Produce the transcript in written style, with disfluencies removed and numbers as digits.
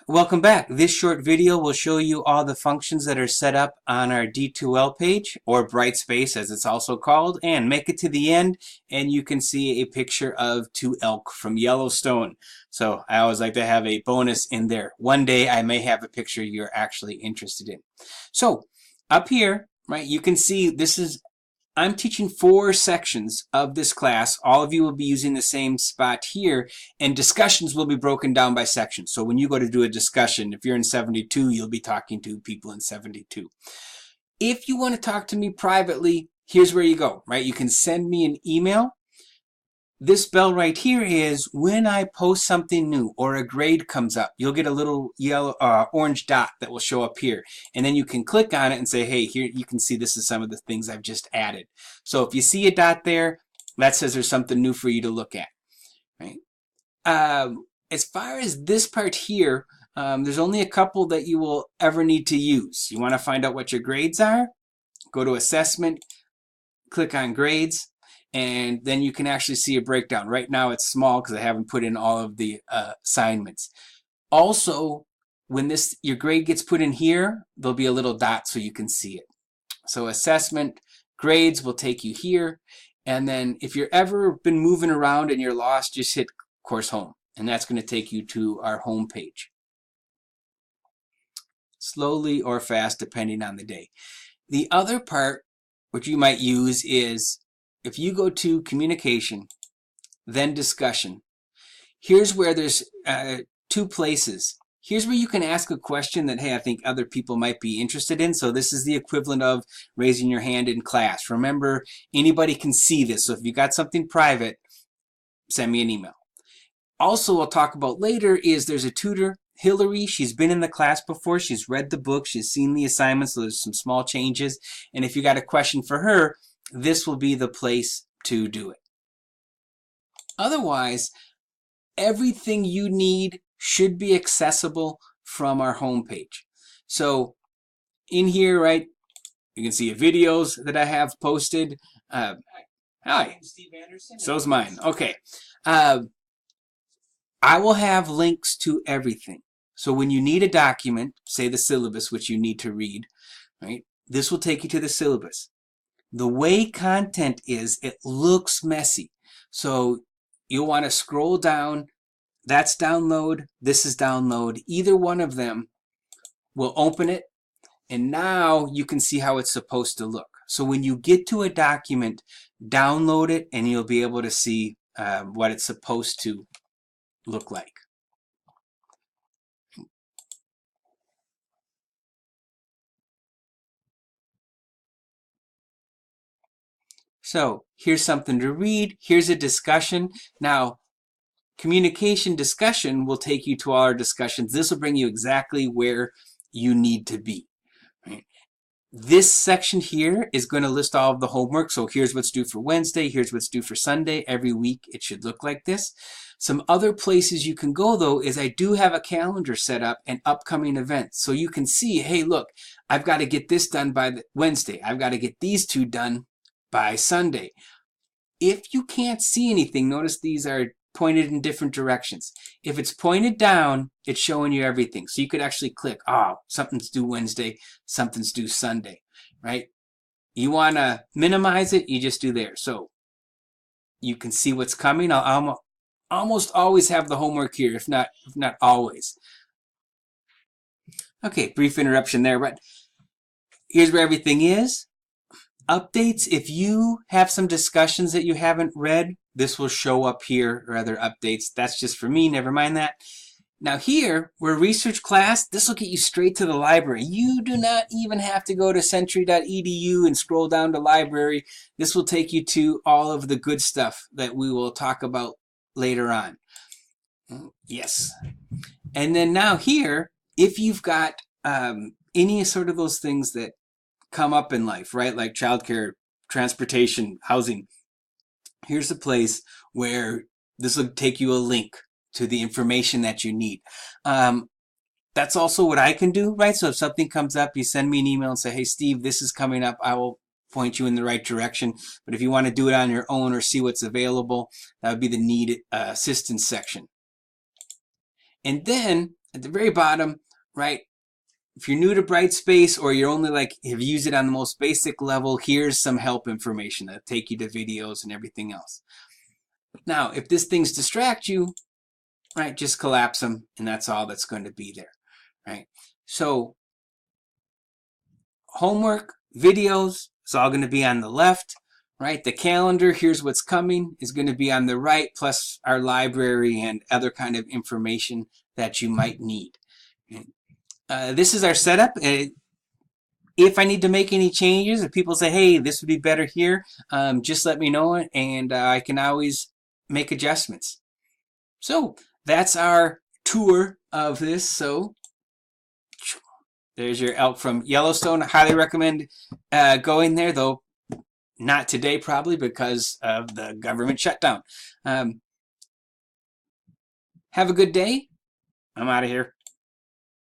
Welcome back. This short video will show you all the functions that are set up on our D2L page, or Brightspace as it's also called, and make it to the end and you can see a picture of two elk from Yellowstone. So I always like to have a bonus in there. One day I may have a picture you're actually interested in. So up here, right, you can see I'm teaching 4 sections of this class. All of you will be using the same spot here, and discussions will be broken down by section. So when you go to do a discussion, if you're in 72, you'll be talking to people in 72. If you want to talk to me privately, here's where you go, right? You can send me an email. This bell right here is when I post something new or a grade comes up, you'll get a little yellow, orange dot that will show up here. And then you can click on it and say, hey, here you can see this is some of the things I've just added. So if you see a dot there, that says there's something new for you to look at. Right? As far as this part here, there's only a couple that you will ever need to use. You want to find out what your grades are? Go to assessment, click on grades, and then you can actually see a breakdown. Right now it's small because I haven't put in all of the assignments. Also, when your grade gets put in here, there'll be a little dot so you can see it. So assessment, grades will take you here. And then if you're ever been moving around and you're lost, just hit course home. And that's going to take you to our home page. Slowly or fast, depending on the day. The other part, which you might use, is if you go to communication, then discussion, here's where there's 2 places. Here's where you can ask a question that, hey, I think other people might be interested in. So this is the equivalent of raising your hand in class. Remember, anybody can see this. So if you got something private, send me an email. Also, I'll talk about later is there's a tutor, Hillary. She's been in the class before. She's read the book. She's seen the assignments. So there's some small changes. And if you got a question for her, this will be the place to do it. Otherwise, everything you need should be accessible from our homepage. So in here, right, you can see videos that I have posted. Hi. Steve Anderson. So's mine. Okay. I will have links to everything. So when you need a document, say the syllabus, which you need to read, right, this will take you to the syllabus. The way content is, it looks messy. So you'll want to scroll down. That's download. This is download. Either one of them will open it. And now you can see how it's supposed to look. So when you get to a document, download it and you'll be able to see what it's supposed to look like. So here's something to read. Here's a discussion. Now, communication discussion will take you to all our discussions. This will bring you exactly where you need to be. Right? This section here is going to list all of the homework. So here's what's due for Wednesday. Here's what's due for Sunday. Every week it should look like this. Some other places you can go, though, is I do have a calendar set up and upcoming events. So you can see, hey, look, I've got to get this done by Wednesday. I've got to get these 2 done by Sunday. If you can't see anything, notice these are pointed in different directions. If it's pointed down, it's showing you everything. So you could actually click, oh, something's due Wednesday, something's due Sunday, right? You want to minimize it, you just do there. So you can see what's coming. I'll almost always have the homework here, if not always. Okay, brief interruption there, but here's where everything is. Updates, if you have some discussions that you haven't read, this will show up here, or other updates. That's just for me, never mind that. Now here, we're a research class. This will get you straight to the library. You do not even have to go to century.edu and scroll down to library. This will take you to all of the good stuff that we will talk about later on. Yes. And then now here, if you've got any sort of those things that come up in life, right? Like childcare, transportation, housing. Here's a place where this will take you a link to the information that you need. That's also what I can do, right? So if something comes up, you send me an email and say, hey, Steve, this is coming up. I will point you in the right direction. But if you want to do it on your own or see what's available, that would be the need assistance section. And then at the very bottom, right? If you're new to Brightspace or you're only like have used it on the most basic level, here's some help information that'll take you to videos and everything else. Now, if this things distract you, right, just collapse them and that's all that's going to be there, right? So homework, videos, it's all going to be on the left, right? The calendar, here's what's coming, is going to be on the right, plus our library and other kind of information that you might need. This is our setup. If I need to make any changes, if people say, hey, this would be better here, just let me know and I can always make adjustments. So that's our tour of this. So there's your elk from Yellowstone. I highly recommend going there, though not today probably because of the government shutdown. Have a good day. I'm out of here.